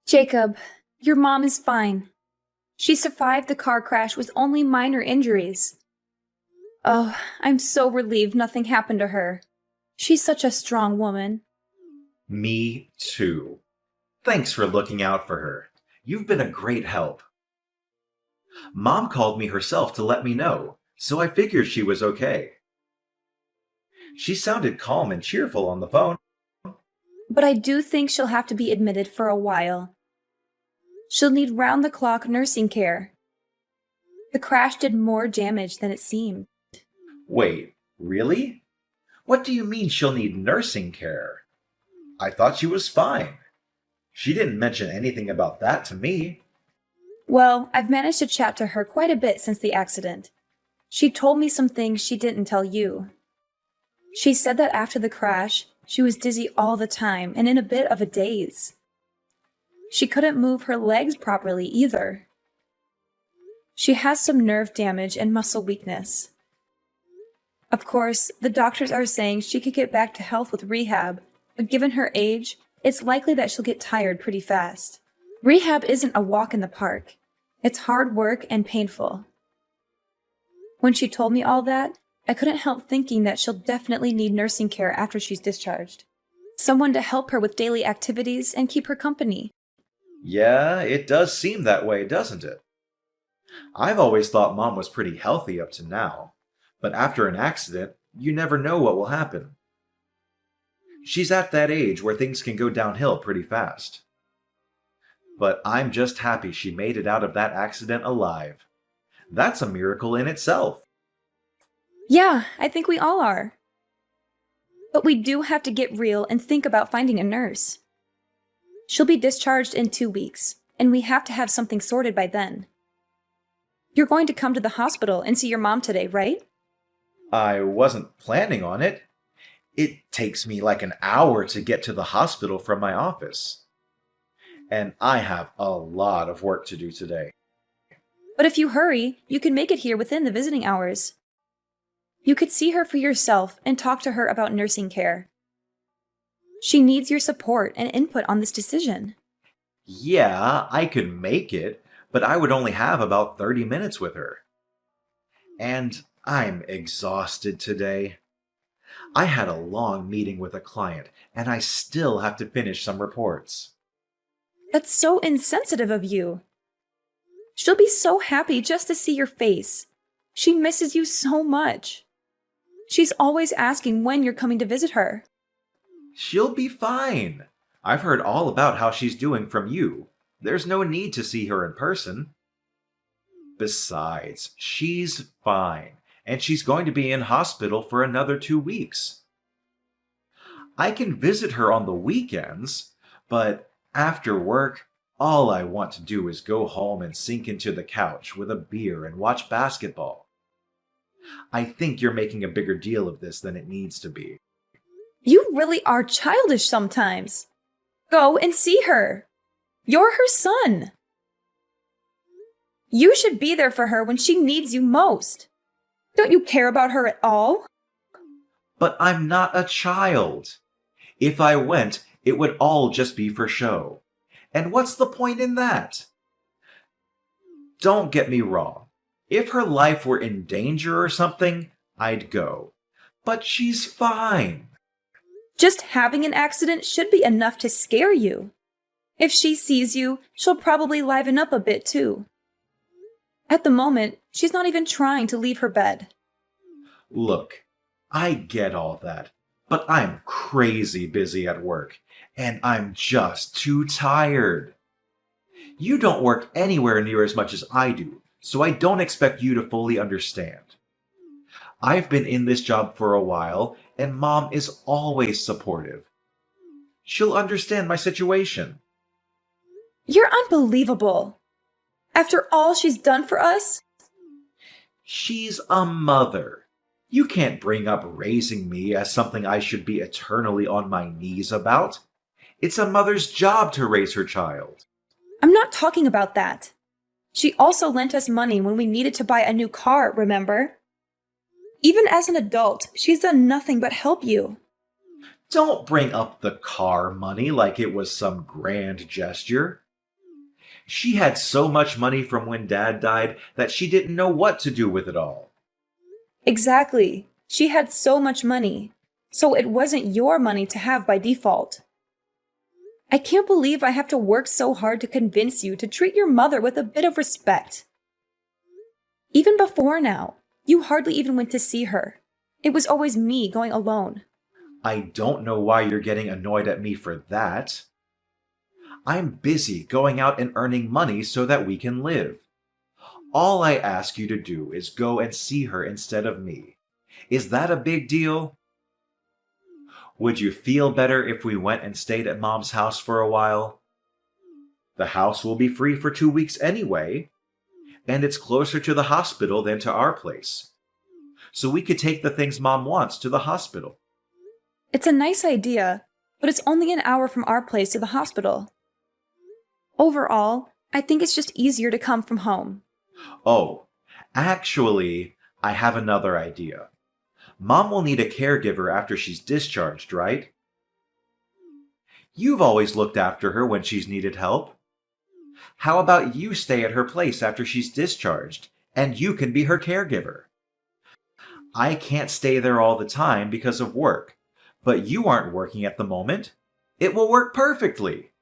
Jacob, your mom is fine. She survived the car crash with only minor injuries. Oh, I'm so relieved nothing happened to her. She's such a strong woman. Me too. Thanks for looking out for her. You've been a great help. Mom called me herself to let me know, so I figured she was okay. She sounded calm and cheerful on the phone. But I do think she'll have to be admitted for a while. She'll need round-the-clock nursing care. The crash did more damage than it seemed. Wait, really? What do you mean she'll need nursing care? I thought she was fine. She didn't mention anything about that to me. Well, I've managed to chat to her quite a bit since the accident. She told me some things she didn't tell you. She said that after the crash, she was dizzy all the time and in a bit of a daze. She couldn't move her legs properly either. She has some nerve damage and muscle weakness. Of course, the doctors are saying she could get back to health with rehab, but given her age, it's likely that she'll get tired pretty fast. Rehab isn't a walk in the park. It's hard work and painful. When she told me all that, I couldn't help thinking that she'll definitely need nursing care after she's discharged. Someone to help her with daily activities and keep her company. Yeah, it does seem that way, doesn't it? I've always thought Mom was pretty healthy up to now, but after an accident, you never know what will happen. She's at that age where things can go downhill pretty fast. But I'm just happy she made it out of that accident alive. That's a miracle in itself. Yeah, I think we all are. But we do have to get real and think about finding a nurse. She'll be discharged in 2 weeks, and we have to have something sorted by then. You're going to come to the hospital and see your mom today, right? I wasn't planning on it. It takes me like an hour to get to the hospital from my office. And I have a lot of work to do today. But if you hurry, you can make it here within the visiting hours. You could see her for yourself and talk to her about nursing care. She needs your support and input on this decision. Yeah, I could make it, but I would only have about 30 minutes with her. And I'm exhausted today. I had a long meeting with a client, and I still have to finish some reports. That's so insensitive of you. She'll be so happy just to see your face. She misses you so much. She's always asking when you're coming to visit her. She'll be fine. I've heard all about how she's doing from you. There's no need to see her in person. Besides, she's fine, and she's going to be in hospital for another 2 weeks. I can visit her on the weekends, but after work, all I want to do is go home and sink into the couch with a beer and watch basketball. I think you're making a bigger deal of this than it needs to be. You really are childish sometimes. Go and see her. You're her son. You should be there for her when she needs you most. Don't you care about her at all? But I'm not a child. If I went, it would all just be for show. And what's the point in that? Don't get me wrong. If her life were in danger or something, I'd go. But she's fine. Just having an accident should be enough to scare you. If she sees you, she'll probably liven up a bit too. At the moment, she's not even trying to leave her bed. Look, I get all that, but I'm crazy busy at work, and I'm just too tired. You don't work anywhere near as much as I do, so I don't expect you to fully understand. I've been in this job for a while, and Mom is always supportive. She'll understand my situation. You're unbelievable. After all she's done for us? She's a mother. You can't bring up raising me as something I should be eternally on my knees about. It's a mother's job to raise her child. I'm not talking about that. She also lent us money when we needed to buy a new car, remember? Even as an adult, she's done nothing but help you. Don't bring up the car money like it was some grand gesture. She had so much money from when Dad died that she didn't know what to do with it all. Exactly. She had so much money. So it wasn't your money to have by default. I can't believe I have to work so hard to convince you to treat your mother with a bit of respect. Even before now, you hardly even went to see her. It was always me going alone. I don't know why you're getting annoyed at me for that. I'm busy going out and earning money so that we can live. All I ask you to do is go and see her instead of me. Is that a big deal? Would you feel better if we went and stayed at Mom's house for a while? The house will be free for 2 weeks anyway, and it's closer to the hospital than to our place. So we could take the things Mom wants to the hospital. It's a nice idea, but it's only an hour from our place to the hospital. Overall, I think it's just easier to come from home. Oh, actually, I have another idea. Mom will need a caregiver after she's discharged, right? You've always looked after her when she's needed help. How about you stay at her place after she's discharged, and you can be her caregiver? I can't stay there all the time because of work, but you aren't working at the moment. It will work perfectly.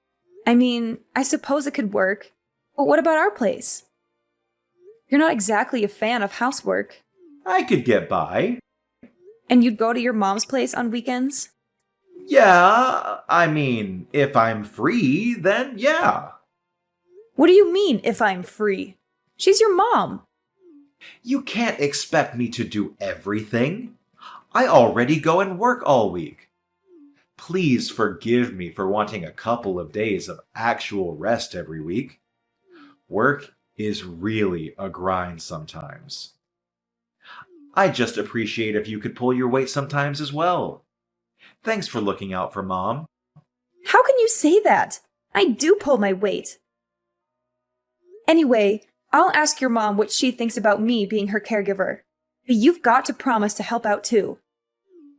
I mean, I suppose it could work, but what about our place? You're not exactly a fan of housework. I could get by. And you'd go to your mom's place on weekends? Yeah, I mean, if I'm free, then yeah. What do you mean, if I'm free? She's your mom. You can't expect me to do everything. I already go and work all week. Please forgive me for wanting a couple of days of actual rest every week. Work is really a grind sometimes. I just appreciate if you could pull your weight sometimes as well. Thanks for looking out for Mom. How can you say that? I do pull my weight. Anyway, I'll ask your mom what she thinks about me being her caregiver. But you've got to promise to help out too.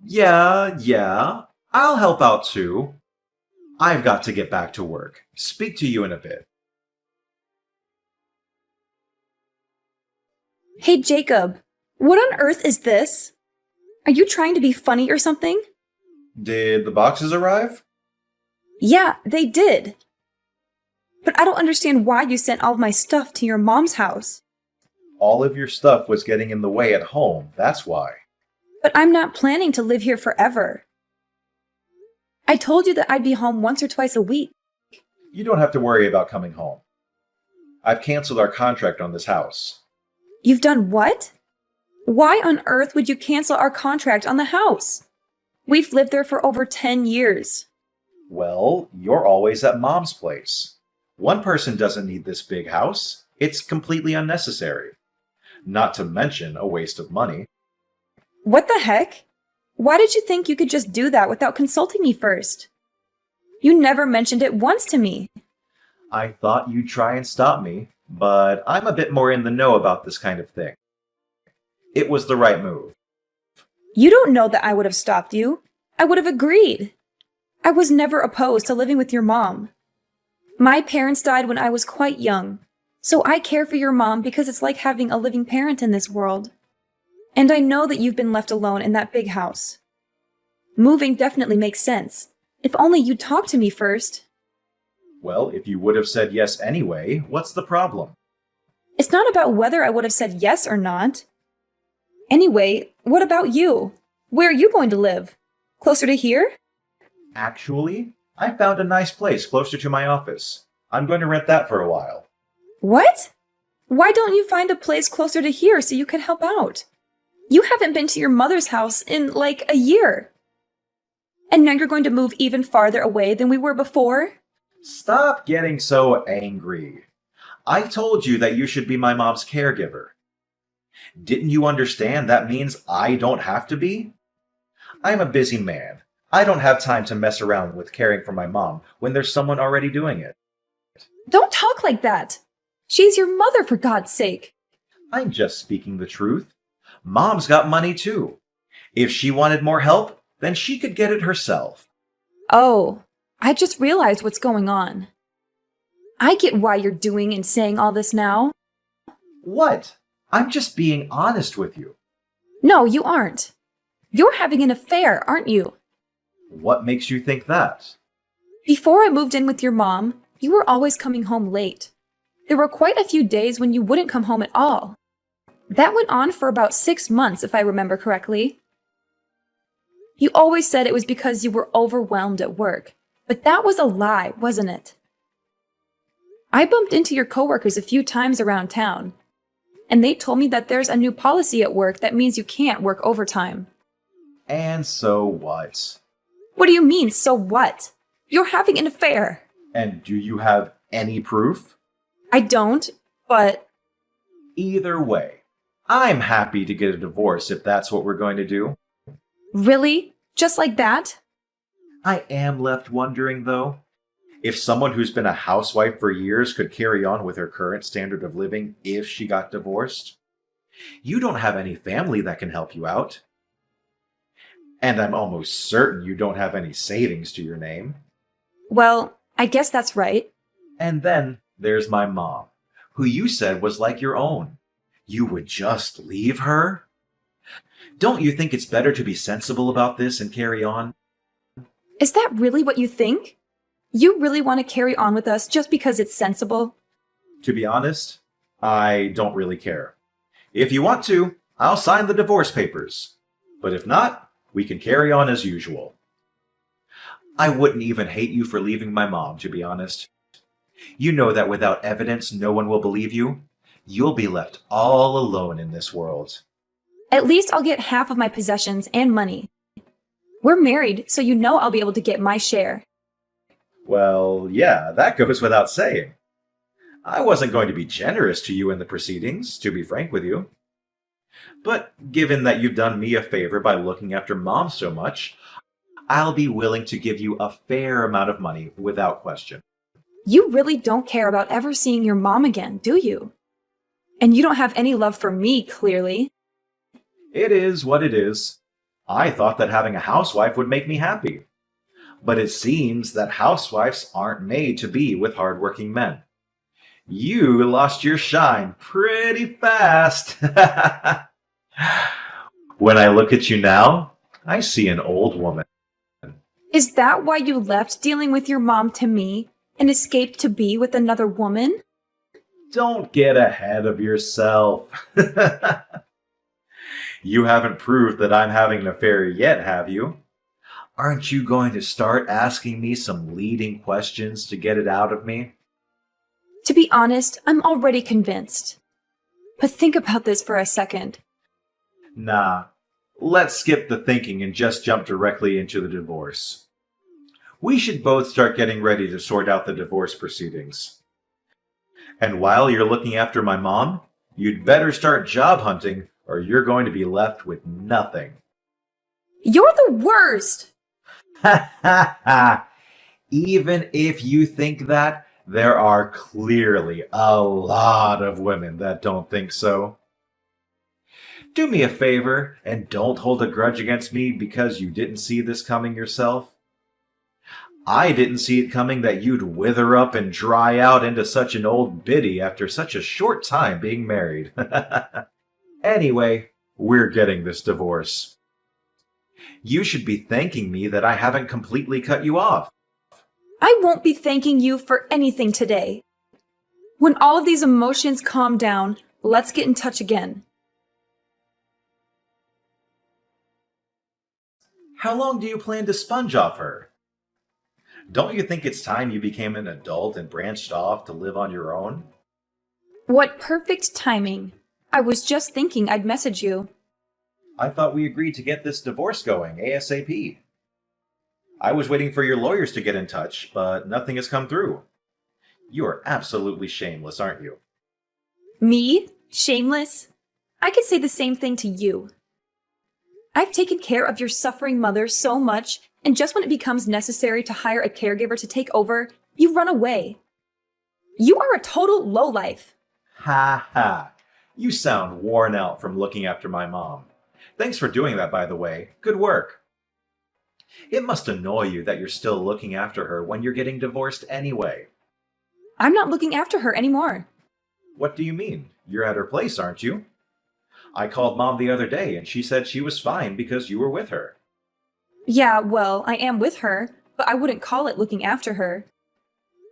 Yeah, I'll help out too. I've got to get back to work. Speak to you in a bit. Hey, Jacob, what on earth is this? Are you trying to be funny or something? Did the boxes arrive? Yeah, they did. But I don't understand why you sent all of my stuff to your mom's house. All of your stuff was getting in the way at home, that's why. But I'm not planning to live here forever. I told you that I'd be home once or twice a week. You don't have to worry about coming home. I've canceled our contract on this house. You've done what? Why on earth would you cancel our contract on the house? We've lived there for over 10 years. Well, you're always at Mom's place. One person doesn't need this big house. It's completely unnecessary. Not to mention a waste of money. What the heck? Why did you think you could just do that without consulting me first? You never mentioned it once to me. I thought you'd try and stop me, but I'm a bit more in the know about this kind of thing. It was the right move. You don't know that I would have stopped you. I would have agreed. I was never opposed to living with your mom. My parents died when I was quite young, so I care for your mom because it's like having a living parent in this world. And I know that you've been left alone in that big house. Moving definitely makes sense. If only you'd talk to me first. Well, if you would have said yes anyway, what's the problem? It's not about whether I would have said yes or not. Anyway, what about you? Where are you going to live? Closer to here? Actually, I found a nice place closer to my office. I'm going to rent that for a while. What? Why don't you find a place closer to here so you can help out? You haven't been to your mother's house in like a year. And now you're going to move even farther away than we were before? Stop getting so angry. I told you that you should be my mom's caregiver. Didn't you understand that means I don't have to be? I'm a busy man. I don't have time to mess around with caring for my mom when there's someone already doing it. Don't talk like that. She's your mother, for God's sake. I'm just speaking the truth. Mom's got money too. If she wanted more help, then she could get it herself. Oh, I just realized what's going on. I get why you're doing and saying all this now. What? I'm just being honest with you. No, you aren't. You're having an affair, aren't you? What makes you think that? Before I moved in with your mom, you were always coming home late. There were quite a few days when you wouldn't come home at all. That went on for about 6 months, if I remember correctly. You always said it was because you were overwhelmed at work, but that was a lie, wasn't it? I bumped into your coworkers a few times around town, and they told me that there's a new policy at work that means you can't work overtime. And so what? What do you mean, so what? You're having an affair. And do you have any proof? I don't, but Either way, I'm happy to get a divorce if that's what we're going to do. really? Just like that? I am left wondering, though, if someone who's been a housewife for years could carry on with her current standard of living if she got divorced. You don't have any family that can help you out. And I'm almost certain you don't have any savings to your name. Well, I guess that's right. And then there's my mom, who you said was like your own. You would just leave her? Don't you think it's better to be sensible about this and carry on? Is that really what you think? You really want to carry on with us just because it's sensible? To be honest, I don't really care. If you want to, I'll sign the divorce papers. But if not, we can carry on as usual. I wouldn't even hate you for leaving my mom, to be honest. You know that without evidence, no one will believe you. You'll be left all alone in this world. At least I'll get half of my possessions and money. We're married, so you know I'll be able to get my share. Well, yeah, that goes without saying. I wasn't going to be generous to you in the proceedings, to be frank with you. But given that you've done me a favor by looking after Mom so much, I'll be willing to give you a fair amount of money without question. You really don't care about ever seeing your mom again, do you? And you don't have any love for me, clearly. It is what it is. I thought that having a housewife would make me happy. But it seems that housewives aren't made to be with hardworking men. You lost your shine pretty fast. When I look at you now, I see an old woman. Is that why you left dealing with your mom to me and escaped to be with another woman? Don't get ahead of yourself. You haven't proved that I'm having an affair yet, have you? Aren't you going to start asking me some leading questions to get it out of me? To be honest, I'm already convinced. But think about this for a second. Nah, let's skip the thinking and just jump directly into the divorce. We should both start getting ready to sort out the divorce proceedings. And while you're looking after my mom, you'd better start job hunting or you're going to be left with nothing. You're the worst! Ha ha ha! Even if you think that, there are clearly a lot of women that don't think so. Do me a favor and don't hold a grudge against me because you didn't see this coming yourself. I didn't see it coming that you'd wither up and dry out into such an old biddy after such a short time being married. Anyway, we're getting this divorce. You should be thanking me that I haven't completely cut you off. I won't be thanking you for anything today. When all of these emotions calm down, let's get in touch again. How long do you plan to sponge off her? Don't you think it's time you became an adult and branched off to live on your own? What perfect timing. I was just thinking I'd message you. I thought we agreed to get this divorce going ASAP. I was waiting for your lawyers to get in touch, but nothing has come through. You are absolutely shameless, aren't you? Me? Shameless? I could say the same thing to you. I've taken care of your suffering mother so much, and just when it becomes necessary to hire a caregiver to take over, you run away. You are a total lowlife. Ha ha. You sound worn out from looking after my mom. Thanks for doing that, by the way. Good work. It must annoy you that you're still looking after her when you're getting divorced anyway. I'm not looking after her anymore. What do you mean? You're at her place, aren't you? I called Mom the other day and she said she was fine because you were with her. Yeah, well, I am with her, but I wouldn't call it looking after her.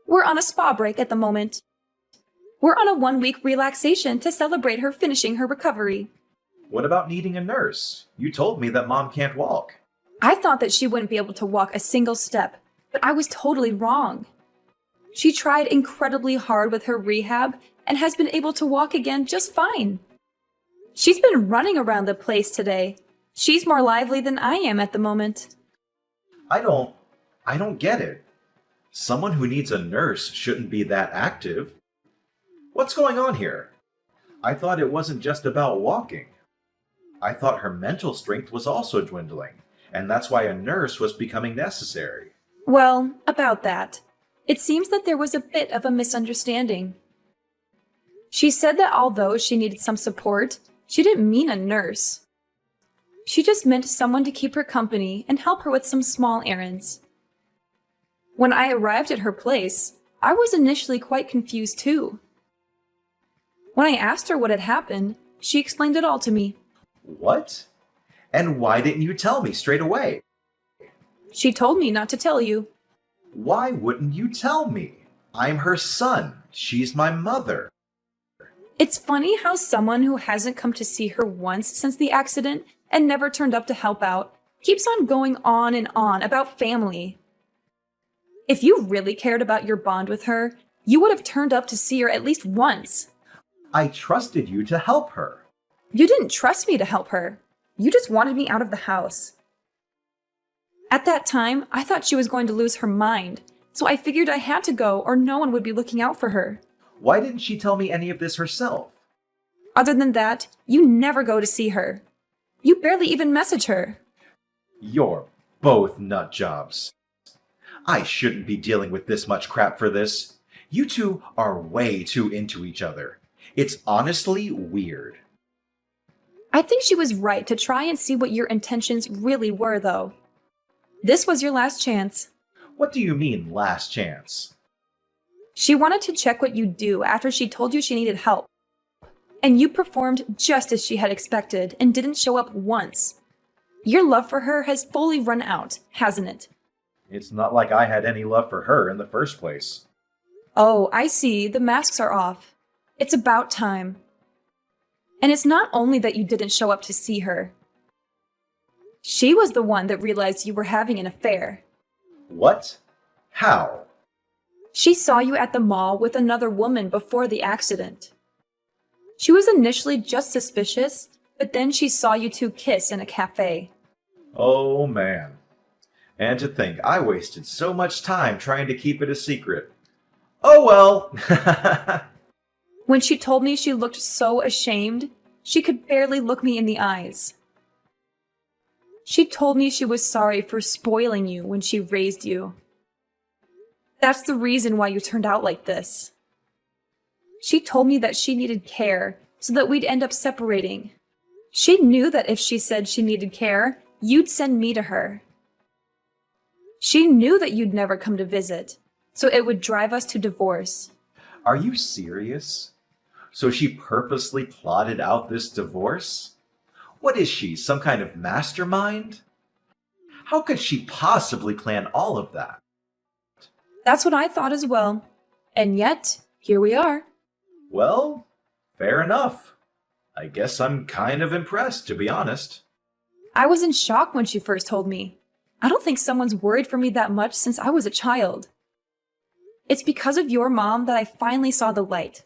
We're on a spa break at the moment. We're on a 1-week relaxation to celebrate her finishing her recovery. What about needing a nurse? You told me that Mom can't walk. I thought that she wouldn't be able to walk a single step, but I was totally wrong. She tried incredibly hard with her rehab and has been able to walk again just fine. She's been running around the place today. She's more lively than I am at the moment. I don't get it. Someone who needs a nurse shouldn't be that active. What's going on here? I thought it wasn't just about walking. I thought her mental strength was also dwindling, and that's why a nurse was becoming necessary. Well, about that. It seems that there was a bit of a misunderstanding. She said that although she needed some support, she didn't mean a nurse. She just meant someone to keep her company and help her with some small errands. When I arrived at her place, I was initially quite confused too. When I asked her what had happened, she explained it all to me. What? And why didn't you tell me straight away? She told me not to tell you. Why wouldn't you tell me? I'm her son. She's my mother. It's funny how someone who hasn't come to see her once since the accident and never turned up to help out keeps on going on and on about family. If you really cared about your bond with her, you would have turned up to see her at least once. I trusted you to help her. You didn't trust me to help her. You just wanted me out of the house. At that time, I thought she was going to lose her mind, so I figured I had to go or no one would be looking out for her. Why didn't she tell me any of this herself? Other than that, you never go to see her. You barely even message her. You're both nut jobs. I shouldn't be dealing with this much crap for this. You two are way too into each other. It's honestly weird. I think she was right to try and see what your intentions really were, though. This was your last chance. What do you mean, last chance? She wanted to check what you'd do after she told you she needed help. And you performed just as she had expected and didn't show up once. Your love for her has fully run out, hasn't it? It's not like I had any love for her in the first place. Oh, I see. The masks are off. It's about time. And it's not only that you didn't show up to see her. She was the one that realized you were having an affair. What? How? She saw you at the mall with another woman before the accident. She was initially just suspicious, but then she saw you two kiss in a cafe. Oh man. And to think I wasted so much time trying to keep it a secret. Oh well! When she told me she looked so ashamed, she could barely look me in the eyes. She told me she was sorry for spoiling you when she raised you. That's the reason why you turned out like this. She told me that she needed care so that we'd end up separating. She knew that if she said she needed care, you'd send me to her. She knew that you'd never come to visit, so it would drive us to divorce. Are you serious? So she purposely plotted out this divorce? What is she, some kind of mastermind? How could she possibly plan all of that? That's what I thought as well. And yet, here we are. Well, fair enough. I guess I'm kind of impressed, to be honest. I was in shock when she first told me. I don't think someone's worried for me that much since I was a child. It's because of your mom that I finally saw the light.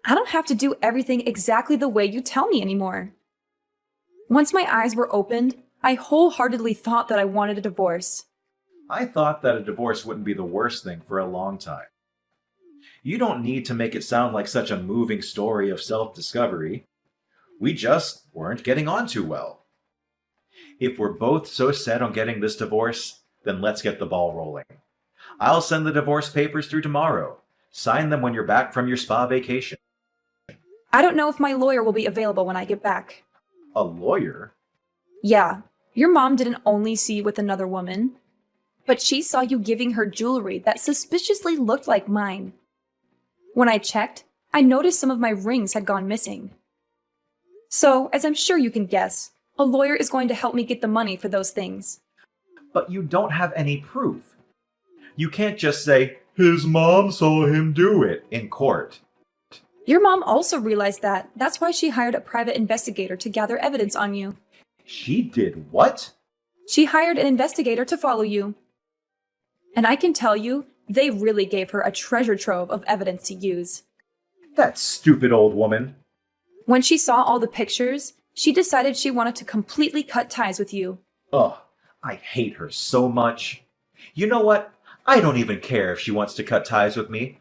I don't have to do everything exactly the way you tell me anymore. Once my eyes were opened, I wholeheartedly thought that I wanted a divorce. I thought that a divorce wouldn't be the worst thing for a long time. You don't need to make it sound like such a moving story of self-discovery. We just weren't getting on too well. If we're both so set on getting this divorce, then let's get the ball rolling. I'll send the divorce papers through tomorrow. Sign them when you're back from your spa vacation. I don't know if my lawyer will be available when I get back. A lawyer? Yeah, your mom didn't only see you with another woman, but she saw you giving her jewelry that suspiciously looked like mine. When I checked, I noticed some of my rings had gone missing. So, as I'm sure you can guess, a lawyer is going to help me get the money for those things. But you don't have any proof. You can't just say, his mom saw him do it in court. Your mom also realized that. That's why she hired a private investigator to gather evidence on you. She did what? She hired an investigator to follow you. And I can tell you, they really gave her a treasure trove of evidence to use. That stupid old woman. When she saw all the pictures, she decided she wanted to completely cut ties with you. Ugh, I hate her so much. You know what? I don't even care if she wants to cut ties with me.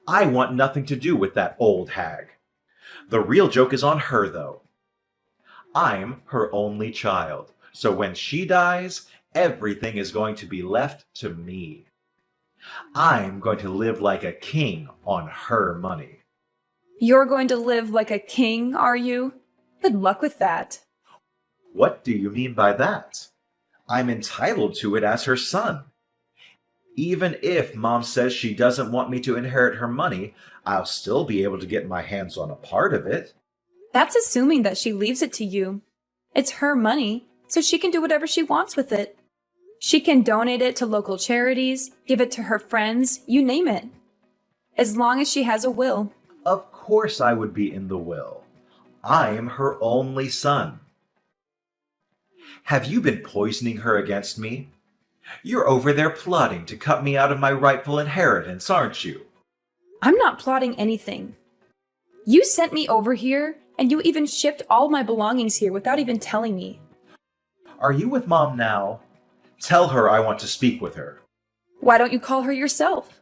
I want nothing to do with that old hag. The real joke is on her, though. I'm her only child, so when she dies, everything is going to be left to me. I'm going to live like a king on her money. You're going to live like a king, are you? Good luck with that. What do you mean by that? I'm entitled to it as her son. Even if Mom says she doesn't want me to inherit her money, I'll still be able to get my hands on a part of it. That's assuming that she leaves it to you. It's her money, so she can do whatever she wants with it. She can donate it to local charities, give it to her friends, you name it. As long as she has a will. Of course I would be in the will. I'm her only son. Have you been poisoning her against me? You're over there plotting to cut me out of my rightful inheritance, aren't you? I'm not plotting anything. You sent me over here, and you even shipped all my belongings here without even telling me. Are you with Mom now? Tell her I want to speak with her. Why don't you call her yourself?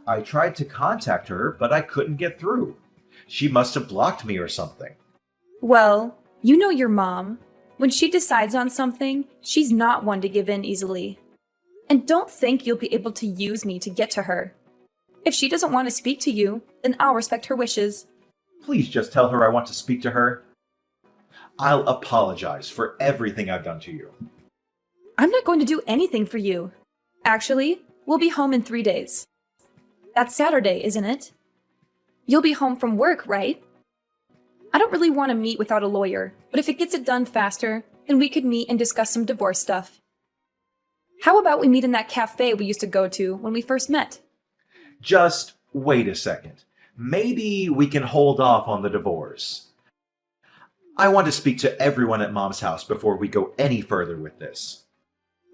I tried to contact her, but I couldn't get through. She must have blocked me or something. Well, you know your mom. When she decides on something, she's not one to give in easily. And don't think you'll be able to use me to get to her. If she doesn't want to speak to you, then I'll respect her wishes. Please just tell her I want to speak to her. I'll apologize for everything I've done to you. I'm not going to do anything for you. Actually, we'll be home in 3 days. That's Saturday, isn't it? You'll be home from work, right? I don't really want to meet without a lawyer, but if it gets it done faster, then we could meet and discuss some divorce stuff. How about we meet in that cafe we used to go to when we first met? Just wait a second. Maybe we can hold off on the divorce. I want to speak to everyone at Mom's house before we go any further with this.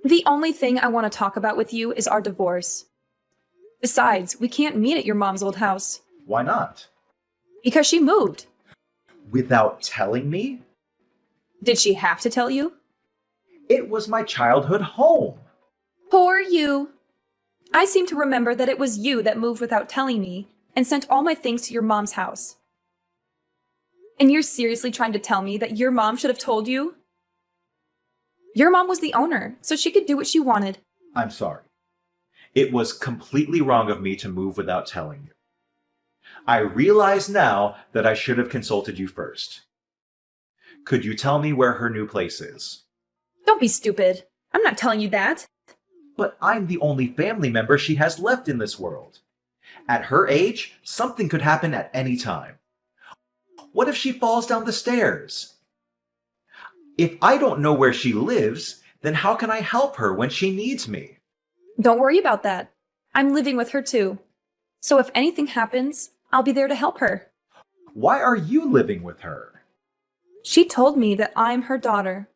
The only thing I want to talk about with you is our divorce. Besides, we can't meet at your mom's old house. Why not? Because she moved. Without telling me? Did she have to tell you? It was my childhood home. Poor you. I seem to remember that it was you that moved without telling me and sent all my things to your mom's house. And you're seriously trying to tell me that your mom should have told you? Your mom was the owner, so she could do what she wanted. I'm sorry. It was completely wrong of me to move without telling you. I realize now that I should have consulted you first. Could you tell me where her new place is? Don't be stupid. I'm not telling you that. But I'm the only family member she has left in this world. At her age, something could happen at any time. What if she falls down the stairs? If I don't know where she lives, then how can I help her when she needs me? Don't worry about that. I'm living with her too. So if anything happens, I'll be there to help her. Why are you living with her? She told me that I'm her daughter.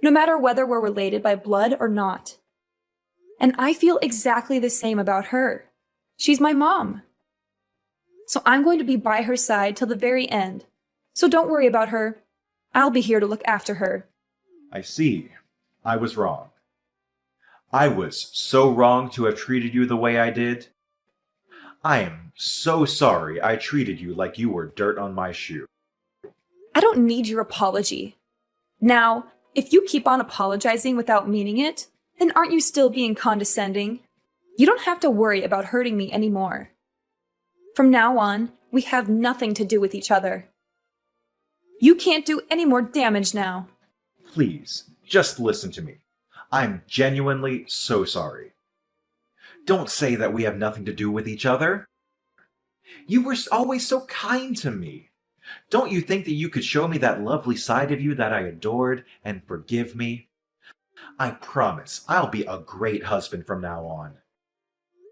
No matter whether we're related by blood or not. And I feel exactly the same about her. She's my mom. So I'm going to be by her side till the very end. So don't worry about her. I'll be here to look after her. I see. I was wrong. I was so wrong to have treated you the way I did. I am so sorry I treated you like you were dirt on my shoe. I don't need your apology. Now, if you keep on apologizing without meaning it, then aren't you still being condescending? You don't have to worry about hurting me anymore. From now on, we have nothing to do with each other. You can't do any more damage now. Please, just listen to me. I'm genuinely so sorry. Don't say that we have nothing to do with each other. You were always so kind to me. Don't you think that you could show me that lovely side of you that I adored and forgive me? I promise I'll be a great husband from now on.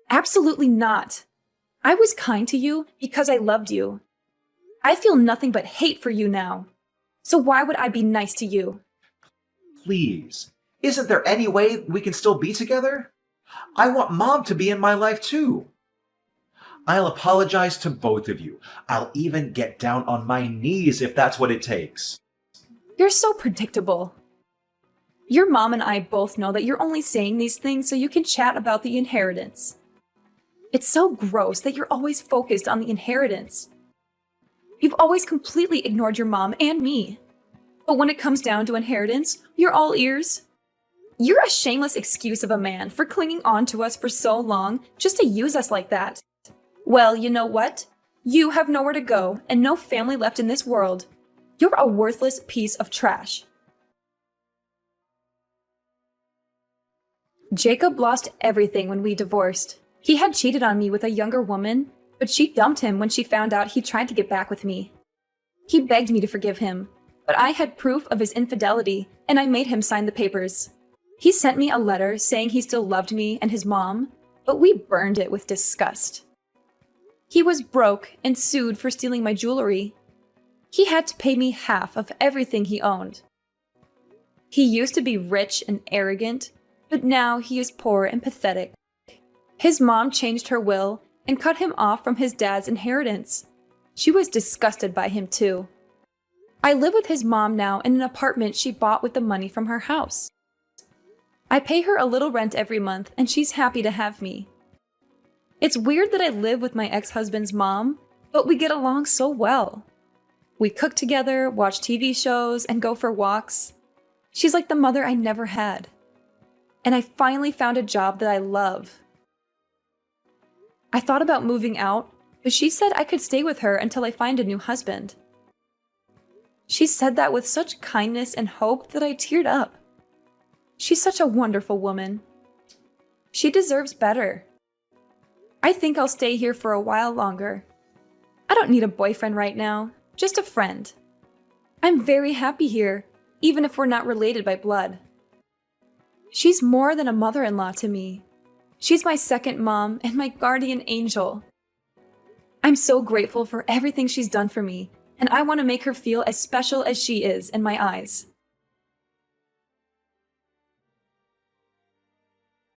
Absolutely not. I was kind to you because I loved you. I feel nothing but hate for you now. So why would I be nice to you? Please, isn't there any way we can still be together? I want Mom to be in my life too. I'll apologize to both of you. I'll even get down on my knees if that's what it takes. You're so predictable. Your mom and I both know that you're only saying these things so you can chat about the inheritance. It's so gross that you're always focused on the inheritance. You've always completely ignored your mom and me. But when it comes down to inheritance, you're all ears. You're a shameless excuse of a man for clinging on to us for so long just to use us like that. Well, you know what? You have nowhere to go and no family left in this world. You're a worthless piece of trash. Jacob lost everything when we divorced. He had cheated on me with a younger woman, but she dumped him when she found out he tried to get back with me. He begged me to forgive him, but I had proof of his infidelity, and I made him sign the papers. He sent me a letter saying he still loved me and his mom, but we burned it with disgust. He was broke and sued for stealing my jewelry. He had to pay me half of everything he owned. He used to be rich and arrogant, but now he is poor and pathetic. His mom changed her will and cut him off from his dad's inheritance. She was disgusted by him too. I live with his mom now in an apartment she bought with the money from her house. I pay her a little rent every month and she's happy to have me. It's weird that I live with my ex-husband's mom, but we get along so well. We cook together, watch TV shows, and go for walks. She's like the mother I never had. And I finally found a job that I love. I thought about moving out, but she said I could stay with her until I find a new husband. She said that with such kindness and hope that I teared up. She's such a wonderful woman. She deserves better. I think I'll stay here for a while longer. I don't need a boyfriend right now, just a friend. I'm very happy here, even if we're not related by blood. She's more than a mother-in-law to me. She's my second mom and my guardian angel. I'm so grateful for everything she's done for me, and I want to make her feel as special as she is in my eyes.